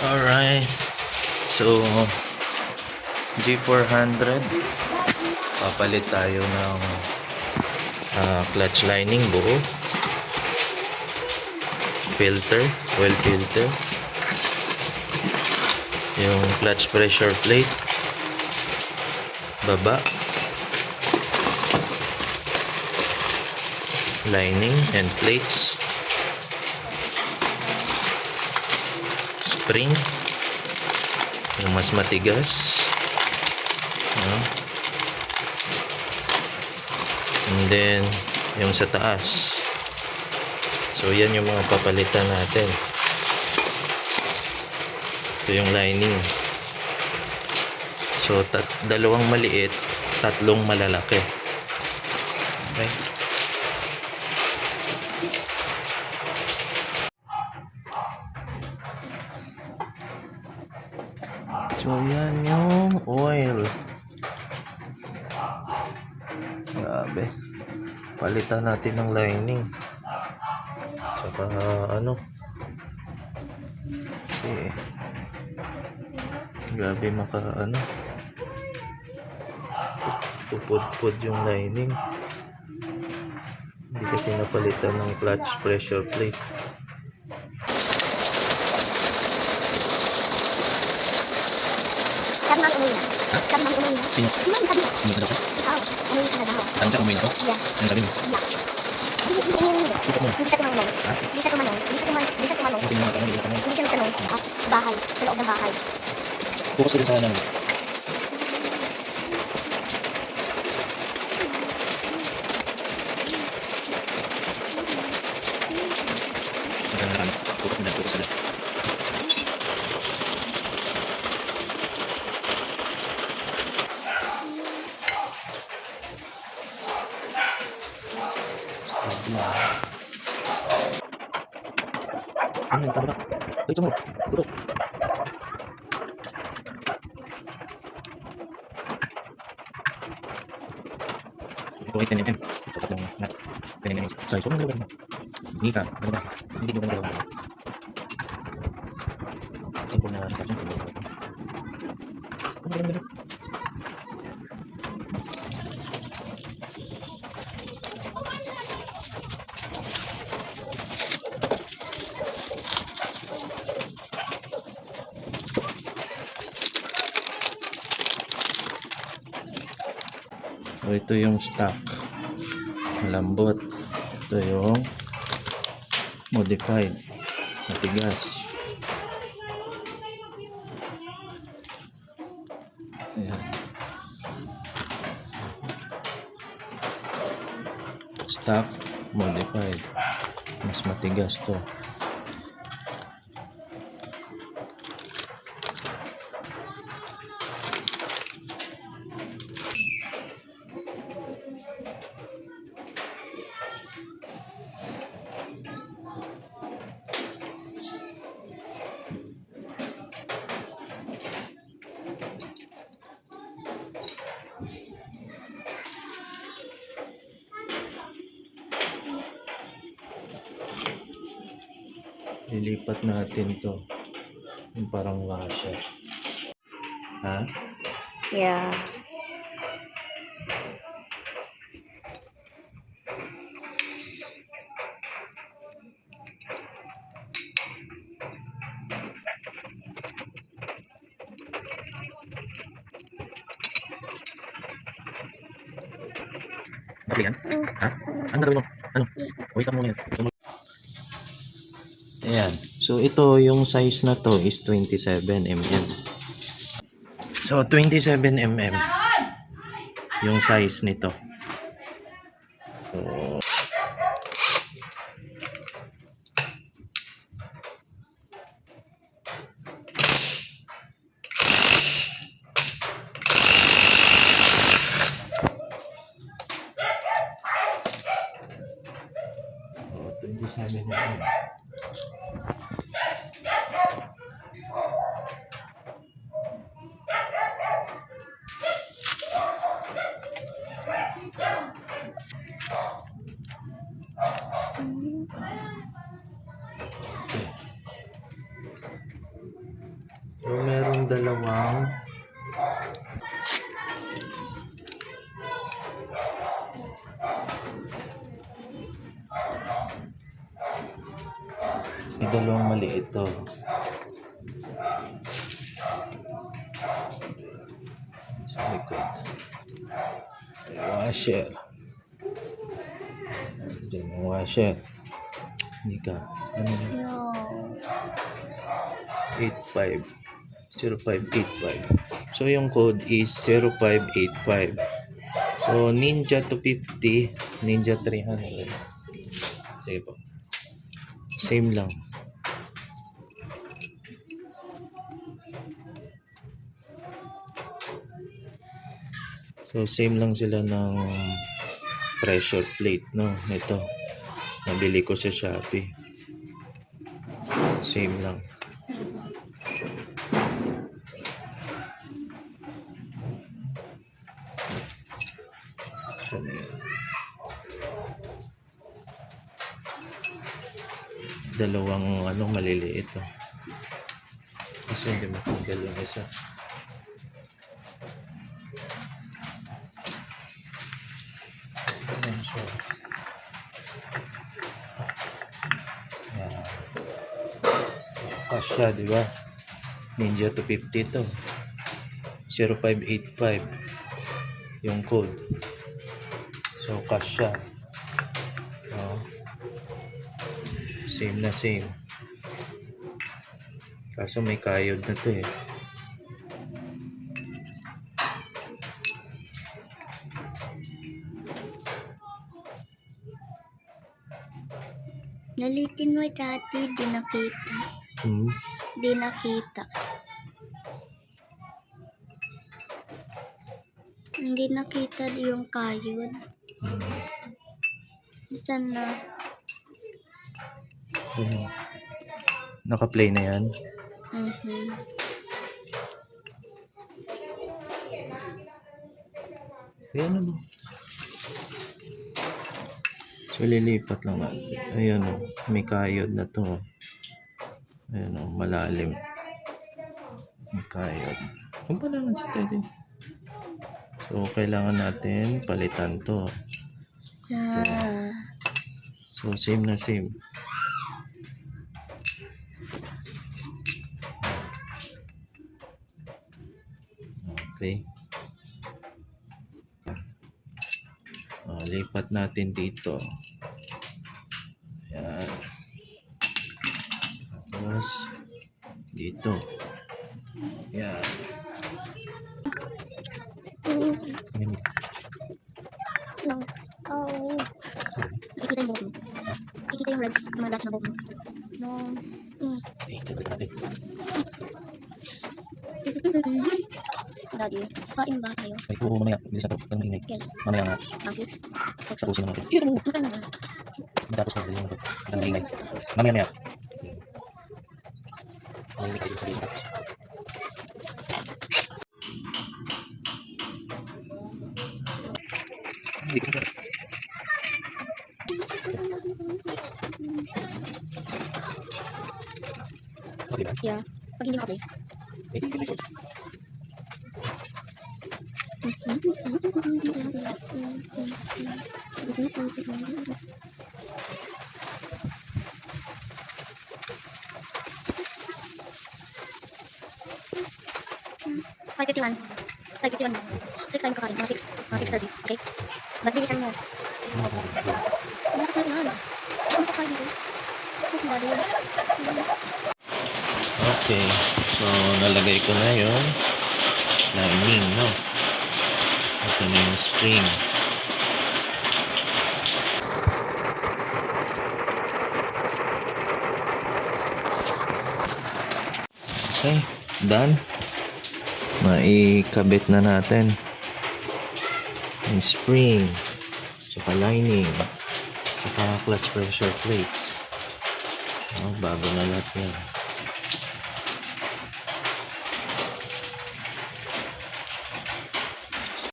Alright, so G400 papalit tayo ng clutch lining buo, filter, oil filter, yung clutch pressure plate, baba, lining and plates, spring yung mas matigas, and then yung sa taas. So yan yung mga papalitan natin. Ito yung lining. So dalawang maliit, tatlong malalaki. Okay. So yan yung oil. Grabe. Palitan natin ng lining. Saka kasi grabe pupud-pud yung lining. Hindi kasi napalitan ng clutch pressure plate. Karena umuwi na. Karena umuwi na. Sino? Yung sabi mo. Umuwi na daw? Oo. Umuwi na daw. Saan siya umuwi na to? Yeah. Ano sabi mo? Yeah. Hindi siya tumanong. Ha? Hindi siya tumanong. Hindi siya tumanong. Hindi mo natanong, hindi natanong. Hindi siya nagtanong. Sa bahay. Sa loob ng bahay. Focus ka din sa namin. Focus na lang. Ano yung tabak? Wait, sumuro. Putok. Ito ay 10mm. Ito tatlong nut. 10mm. Sorry, sumuro na ba? Hindi ka. Ano ba? Hindi mo na gawin. Simple na reception. Ano ba? So, ito yung stock, malambot. Ito yung modified, matigas. Ayan. Stock, modified, mas matigas to. Lilipat natin to yung parang washer. Ha? Yeah. Bakit yan? Ha? Ano gagawin mo? Ano? Wait up mo yan. Ayan. So, ito yung size na to is 27mm. So, 27mm yung size nito. So, oh, 27mm. So, merong dalawang may dalawang maliit to. Sa likod. May washer. Diyan yung washer. Hindi ka. Ano yun? No. 85 0585. So yung code is 0585. So Ninja 250, Ninja 300. Sige po. Same lang. So same lang sila ng pressure plate, no? Ito. Nabili ko sa Shopee. Same lang. Dalawang maliliit to. Kasi hindi matanggal yung isa. Ayan siya. Ayan. Kasya, di ba? Ninja 250 to. 0585 yung code. So kasya. Same na same. Kaso may kayod na to eh. Nalitin mo dati, di nakita. Di nakita. Hindi nakita yung kayod. Saan na? Naka-play na yan. Ayan mo. So lilipat lang natin. Ayan o. May kayod na to. Ayan o. Malalim. May kayod. Kung pa naman si Teddy. So kailangan natin palitan to. So same na same. Okay. Lipat natin dito. Ayan. Tapos dito. Ayan. No. Oh. Nakikita yung buhok mo. Nakikita yung red, mga dots na buhok mo. No. Lipat natin. Daddy, kain ba tayo? Ay, oo, mamaya. Bilis na to. Kaya maingay. Kailan? Mamaya nga. Bakit? Tapusin na natin. Tira mo. Magkano ba? Matapos na yung ito. Kaya maingay. Mamaya. Maingay kayo sa dito. Hindi ko na. Okay ba? Yeah. Pag hindi ka okay. 5:51. 5:51. 6 tayo kakain. Mga 6. Mga 6:30. Okay? Ba't bilisan mo? Ano ka sa'yo na? Ano ka kain dito? Okay. So, nalagay ko na yung lining, no? Ito na yung string. Okay. Done. Maikabit na natin yung spring, saka lining, saka clutch pressure plates. Bago na lahat yan.